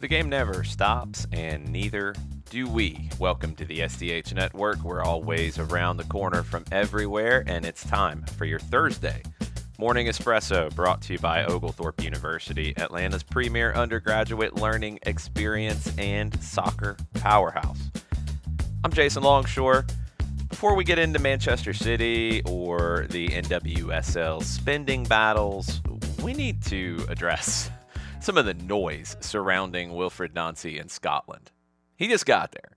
The game never stops, and neither do we. Welcome to the SDH Network. We're always around the corner from everywhere, and it's time for your Thursday morning espresso, brought to you by Oglethorpe University, Atlanta's premier undergraduate learning experience and soccer powerhouse. I'm Jason Longshore. Before we get into Manchester City or the NWSL spending battles, we need to address some of the noise surrounding Wilfried Nancy in Scotland. He just got there,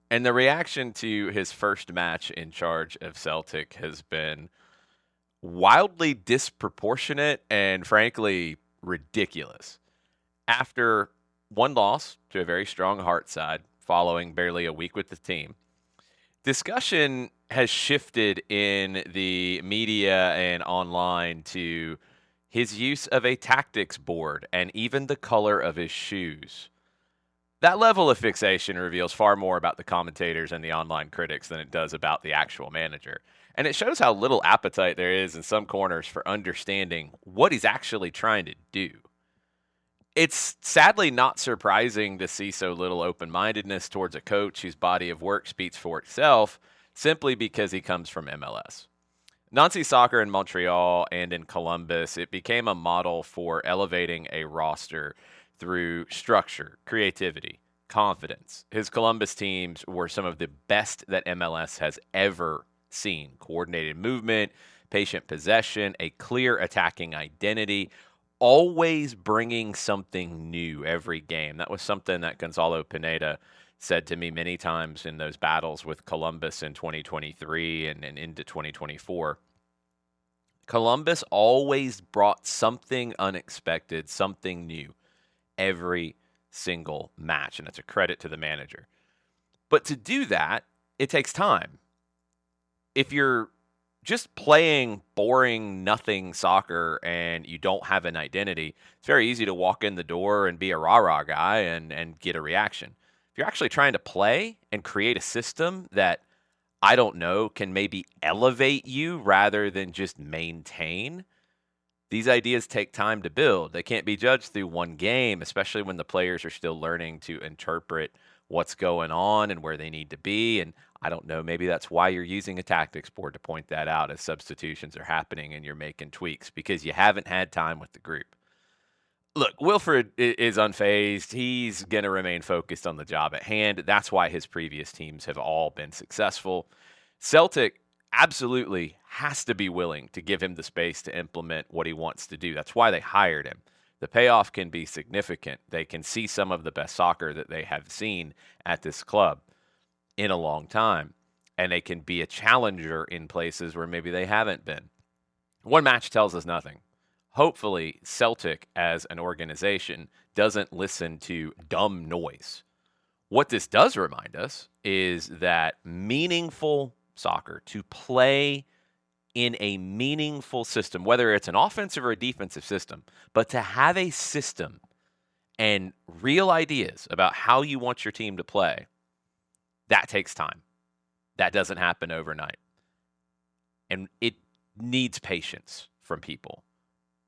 and the reaction to his first match in charge of Celtic has been wildly disproportionate and, frankly, ridiculous. After one loss to a very strong Heart side following barely a week with the team, discussion has shifted in the media and online to his use of a tactics board and even the color of his shoes. That level of fixation reveals far more about the commentators and the online critics than it does about the actual manager. And it shows how little appetite there is in some corners for understanding what he's actually trying to do. It's sadly not surprising to see so little open-mindedness towards a coach whose body of work speaks for itself, simply because he comes from MLS. Nancy soccer in Montreal and in Columbus, it became a model for elevating a roster through structure, creativity, confidence. His Columbus teams were some of the best that MLS has ever seen. Coordinated movement, patient possession, a clear attacking identity, always bringing something new every game. That was something that Gonzalo Pineda said to me many times in those battles with Columbus in 2023 and into 2024. Columbus always brought something unexpected, something new every single match, and it's a credit to the manager. But to do that, it takes time. If you're just playing boring, nothing soccer and you don't have an identity, it's very easy to walk in the door and be a rah-rah guy and get a reaction. If you're actually trying to play and create a system that, I don't know, can maybe elevate you rather than just maintain, these ideas take time to build. They can't be judged through one game, especially when the players are still learning to interpret what's going on and where they need to be. And I don't know, maybe that's why you're using a tactics board to point that out as substitutions are happening and you're making tweaks, because you haven't had time with the group. Look, Wilfried is unfazed. He's going to remain focused on the job at hand. That's why his previous teams have all been successful. Celtic absolutely has to be willing to give him the space to implement what he wants to do. That's why they hired him. The payoff can be significant. They can see some of the best soccer that they have seen at this club in a long time, and they can be a challenger in places where maybe they haven't been. One match tells us nothing. Hopefully, Celtic as an organization doesn't listen to dumb noise. What this does remind us is that meaningful soccer, to play in a meaningful system, whether it's an offensive or a defensive system, but to have a system and real ideas about how you want your team to play, that takes time. That doesn't happen overnight. And it needs patience from people.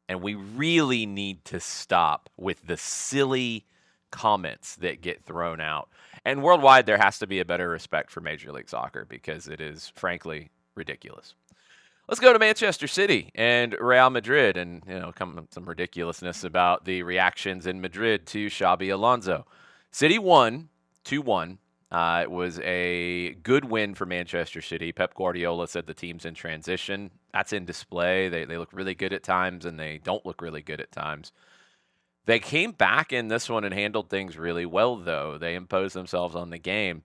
And we really need to stop with the silly comments that get thrown out. And worldwide, there has to be a better respect for Major League Soccer, because it is, frankly, ridiculous. Let's go to Manchester City and Real Madrid, and some ridiculousness about the reactions in Madrid to Xabi Alonso. City won 2-1. It was a good win for Manchester City. Pep Guardiola said the team's in transition. That's in display. They look really good at times, and they don't look really good at times. They came back in this one and handled things really well, though. They imposed themselves on the game.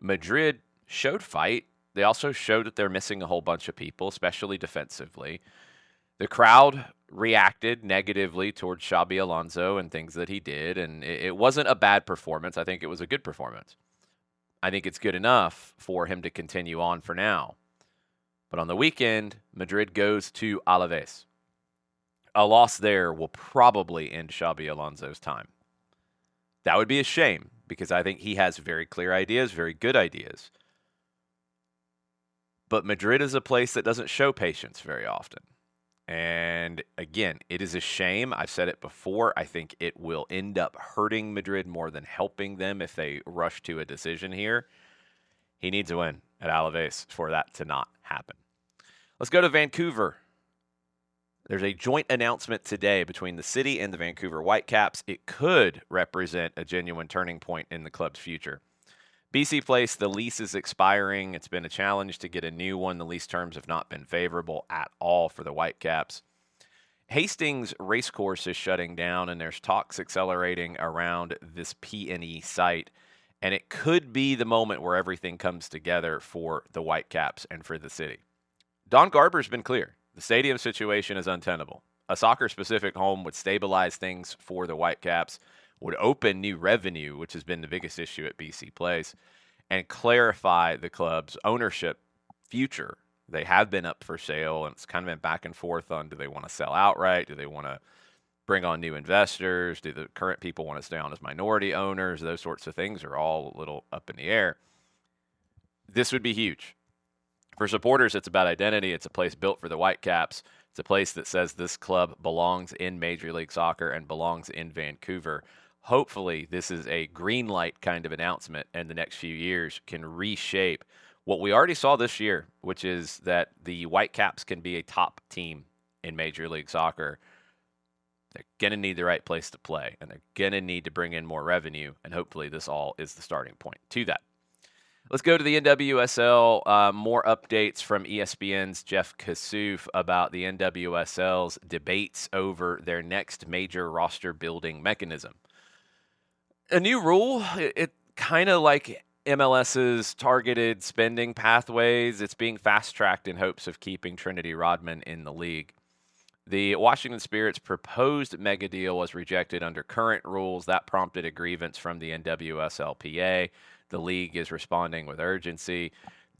Madrid showed fight. They also showed that they're missing a whole bunch of people, especially defensively. The crowd reacted negatively towards Xabi Alonso and things that he did, and it wasn't a bad performance. I think it was a good performance. I think it's good enough for him to continue on for now. But on the weekend, Madrid goes to Alaves. A loss there will probably end Xabi Alonso's time. That would be a shame, because I think he has very clear ideas, very good ideas. But Madrid is a place that doesn't show patience very often. And again, it is a shame. I've said it before. I think it will end up hurting Madrid more than helping them if they rush to a decision here. He needs a win at Alaves for that to not happen. Let's go to Vancouver. There's a joint announcement today between the city and the Vancouver Whitecaps. It could represent a genuine turning point in the club's future. BC Place, the lease is expiring. It's been a challenge to get a new one. The lease terms have not been favorable at all for the Whitecaps. Hastings Racecourse is shutting down, and there's talks accelerating around this P&E site. And it could be the moment where everything comes together for the Whitecaps and for the city. Don Garber's been clear. The stadium situation is untenable. A soccer-specific home would stabilize things for the Whitecaps, would open new revenue, which has been the biggest issue at BC Place, and clarify the club's ownership future. They have been up for sale, and it's kind of been back and forth on, do they want to sell outright? Do they want to bring on new investors? Do the current people want to stay on as minority owners? Those sorts of things are all a little up in the air. This would be huge. For supporters, it's about identity. It's a place built for the Whitecaps. It's a place that says this club belongs in Major League Soccer and belongs in Vancouver. Hopefully, this is a green light kind of announcement, and the next few years can reshape what we already saw this year, which is that the Whitecaps can be a top team in Major League Soccer. They're going to need the right place to play, and they're going to need to bring in more revenue, and hopefully this all is the starting point to that. Let's go to the NWSL. More updates from ESPN's Jeff Kassouf about the NWSL's debates over their next major roster building mechanism. A new rule, it kind of like MLS's targeted spending pathways. It's being fast-tracked in hopes of keeping Trinity Rodman in the league. The Washington Spirit's proposed mega deal was rejected under current rules. That prompted a grievance from the NWSLPA. The league is responding with urgency.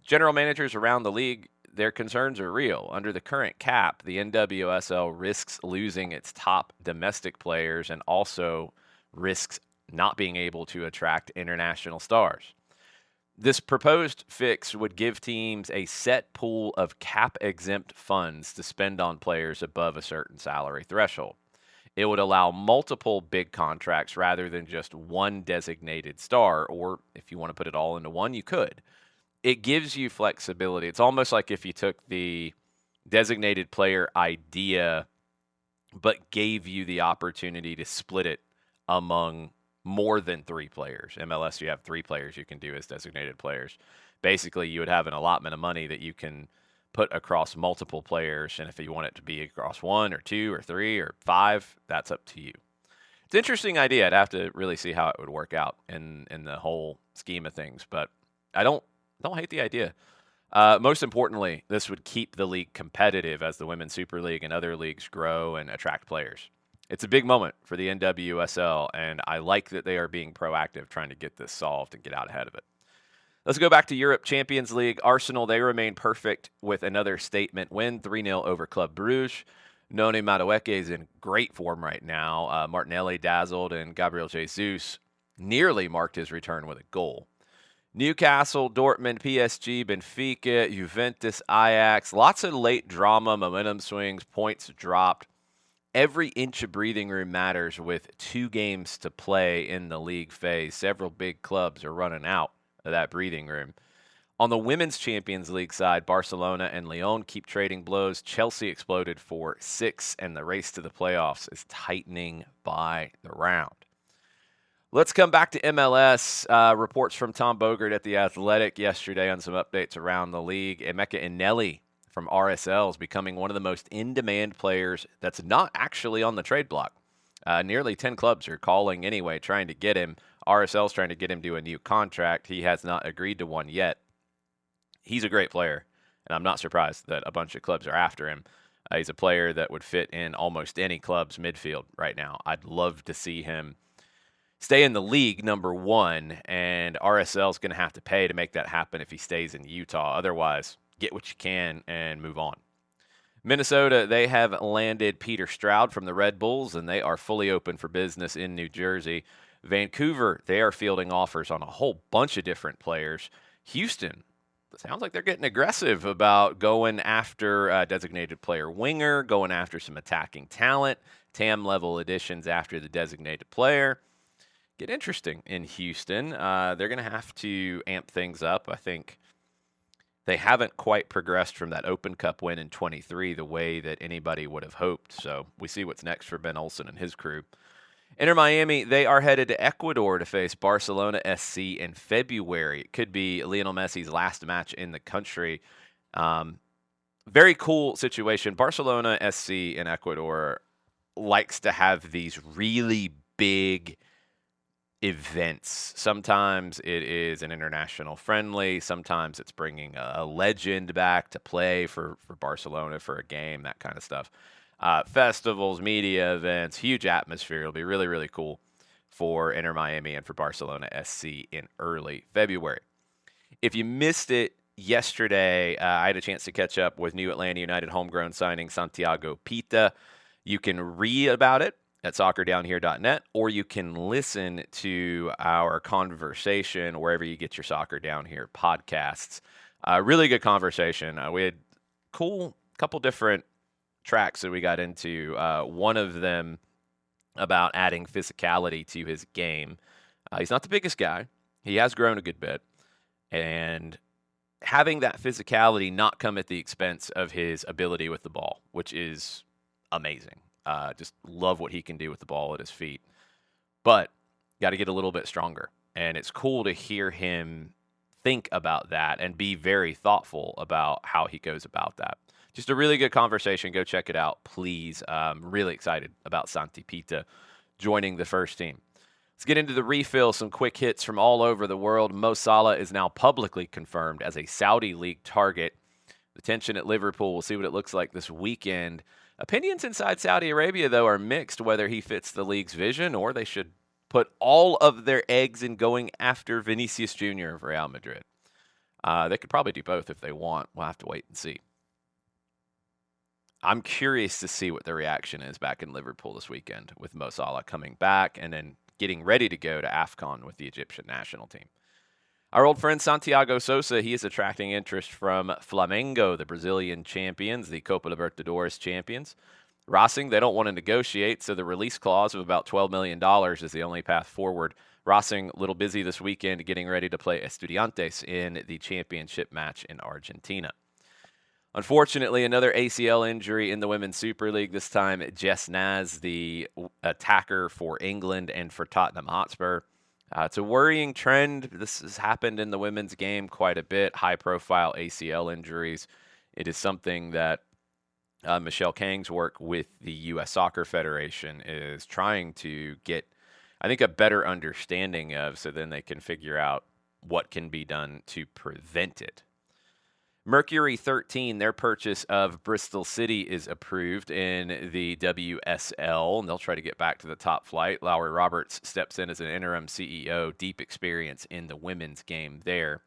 General managers around the league, their concerns are real. Under the current cap, the NWSL risks losing its top domestic players and also risks not being able to attract international stars. This proposed fix would give teams a set pool of cap-exempt funds to spend on players above a certain salary threshold. It would allow multiple big contracts rather than just one designated star, or if you want to put it all into one, you could. It gives you flexibility. It's almost like if you took the designated player idea but gave you the opportunity to split it among more than 3 players. MLS, you have 3 players you can do as designated players. Basically, you would have an allotment of money that you can put across multiple players, and if you want it to be across 1 or 2 or 3 or 5, that's up to you. It's an interesting idea. I'd have to really see how it would work out in the whole scheme of things, but I don't hate the idea. Most importantly, this would keep the league competitive as the Women's Super League and other leagues grow and attract players. It's a big moment for the NWSL, and I like that they are being proactive trying to get this solved and get out ahead of it. Let's go back to Europe Champions League. Arsenal, they remain perfect with another statement win, 3-0 over Club Brugge. Noni Madueke is in great form right now. Martinelli dazzled, and Gabriel Jesus nearly marked his return with a goal. Newcastle, Dortmund, PSG, Benfica, Juventus, Ajax. Lots of late drama, momentum swings, points dropped. Every inch of breathing room matters with 2 games to play in the league phase. Several big clubs are running out of that breathing room. On the Women's Champions League side, Barcelona and Lyon keep trading blows. Chelsea exploded for 6, and the race to the playoffs is tightening by the round. Let's come back to MLS. Reports from Tom Bogert at The Athletic yesterday on some updates around the league. Emeka Inelli from RSL is becoming one of the most in-demand players that's not actually on the trade block. Nearly 10 clubs are calling anyway, trying to get him. RSL's trying to get him to a new contract. He has not agreed to one yet. He's a great player, and I'm not surprised that a bunch of clubs are after him. He's a player that would fit in almost any club's midfield right now. I'd love to see him stay in the league, number one, and RSL's going to have to pay to make that happen if he stays in Utah. Otherwise, get what you can and move on. Minnesota, they have landed Peter Stroud from the Red Bulls, and they are fully open for business in New Jersey. Vancouver, they are fielding offers on a whole bunch of different players. Houston, sounds like they're getting aggressive about going after a designated player winger, going after some attacking talent, TAM level additions after the designated player. Get interesting in Houston. They're going to have to amp things up. I think they haven't quite progressed from that Open Cup win in 23 the way that anybody would have hoped. So we see what's next for Ben Olsen and his crew. Inter Miami, they are headed to Ecuador to face Barcelona SC in February. It could be Lionel Messi's last match in the country. Very cool situation. Barcelona SC in Ecuador likes to have these really big events. Sometimes it is an international friendly. Sometimes it's bringing a legend back to play for Barcelona for a game, that kind of stuff. Festivals, media events, huge atmosphere. It'll be really, really cool for Inter Miami and for Barcelona SC in early February. If you missed it yesterday, I had a chance to catch up with new Atlanta United homegrown signing Santiago Pita. You can read about it at soccerdownhere.net, or you can listen to our conversation wherever you get your Soccer Down Here podcasts. Really good conversation. We had couple different tracks that we got into. One of them about adding physicality to his game. He's not the biggest guy. He has grown a good bit. And having that physicality not come at the expense of his ability with the ball, which is amazing. Just love what he can do with the ball at his feet. But got to get a little bit stronger. And it's cool to hear him think about that and be very thoughtful about how he goes about that. Just a really good conversation. Go check it out, please. Really excited about Santi Pita joining the first team. Let's get into the refill. Some quick hits from all over the world. Mo Salah is now publicly confirmed as a Saudi League target. The tension at Liverpool, we'll see what it looks like this weekend. Opinions inside Saudi Arabia, though, are mixed whether he fits the league's vision or they should put all of their eggs in going after Vinicius Jr. of Real Madrid. They could probably do both if they want. We'll have to wait and see. I'm curious to see what the reaction is back in Liverpool this weekend with Mo Salah coming back and then getting ready to go to AFCON with the Egyptian national team. Our old friend Santiago Sosa, he is attracting interest from Flamengo, the Brazilian champions, the Copa Libertadores champions. Racing, they don't want to negotiate, so the release clause of about $12 million is the only path forward. Racing, a little busy this weekend getting ready to play Estudiantes in the championship match in Argentina. Unfortunately, another ACL injury in the Women's Super League, this time Jess Naz, the attacker for England and for Tottenham Hotspur. It's a worrying trend. This has happened in the women's game quite a bit, high-profile ACL injuries. It is something that Michelle Kang's work with the U.S. Soccer Federation is trying to get, I think, a better understanding of so then they can figure out what can be done to prevent it. Mercury 13, their purchase of Bristol City is approved in the WSL, and they'll try to get back to the top flight. Lowry Roberts steps in as an interim CEO, deep experience in the women's game there.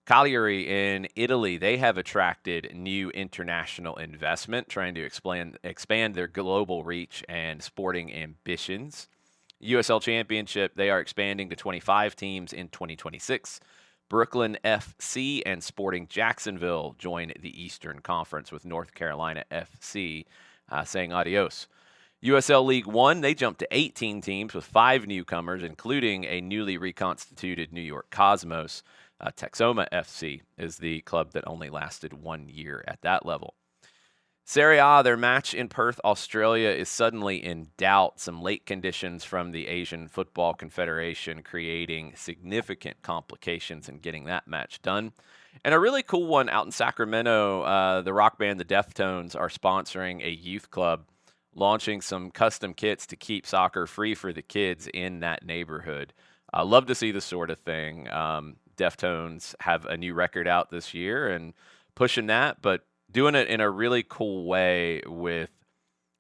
Cagliari in Italy, they have attracted new international investment, trying to expand their global reach and sporting ambitions. USL Championship, they are expanding to 25 teams in 2026. Brooklyn FC and Sporting Jacksonville join the Eastern Conference with North Carolina FC saying adios. USL League One, they jumped to 18 teams with 5 newcomers, including a newly reconstituted New York Cosmos. Texoma FC is the club that only lasted 1 year at that level. Serie A, their match in Perth, Australia, is suddenly in doubt. Some late conditions from the Asian Football Confederation creating significant complications in getting that match done. And a really cool one out in Sacramento, the rock band The Deftones are sponsoring a youth club, launching some custom kits to keep soccer free for the kids in that neighborhood. I love to see this sort of thing. Deftones have a new record out this year and pushing that, but doing it in a really cool way with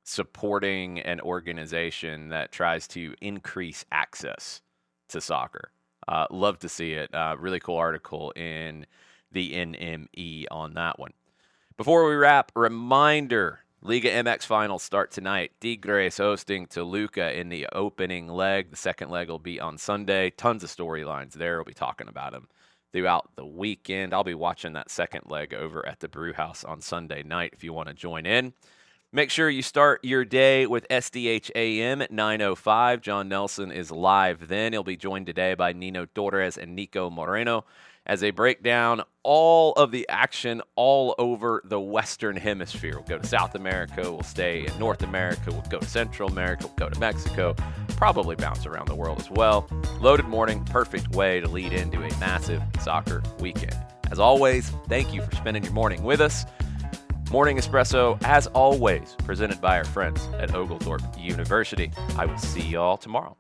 supporting an organization that tries to increase access to soccer. Love to see it. Really cool article in the NME on that one. Before we wrap, reminder, Liga MX finals start tonight. Tigres hosting Toluca in the opening leg. The second leg will be on Sunday. Tons of storylines there. We'll be talking about them throughout the weekend. I'll be watching that second leg over at the Brew House on Sunday night if you want to join in. Make sure you start your day with SDH AM at 9:05. John Nelson is live then. He'll be joined today by Nino Torres and Nico Moreno as they break down all of the action all over the Western Hemisphere. We'll go to South America, we'll stay in North America, we'll go to Central America, we'll go to Mexico, probably bounce around the world as well. Loaded morning, perfect way to lead into a massive soccer weekend. As always, thank you for spending your morning with us. Morning Espresso, as always, presented by our friends at Oglethorpe University. I will see y'all tomorrow.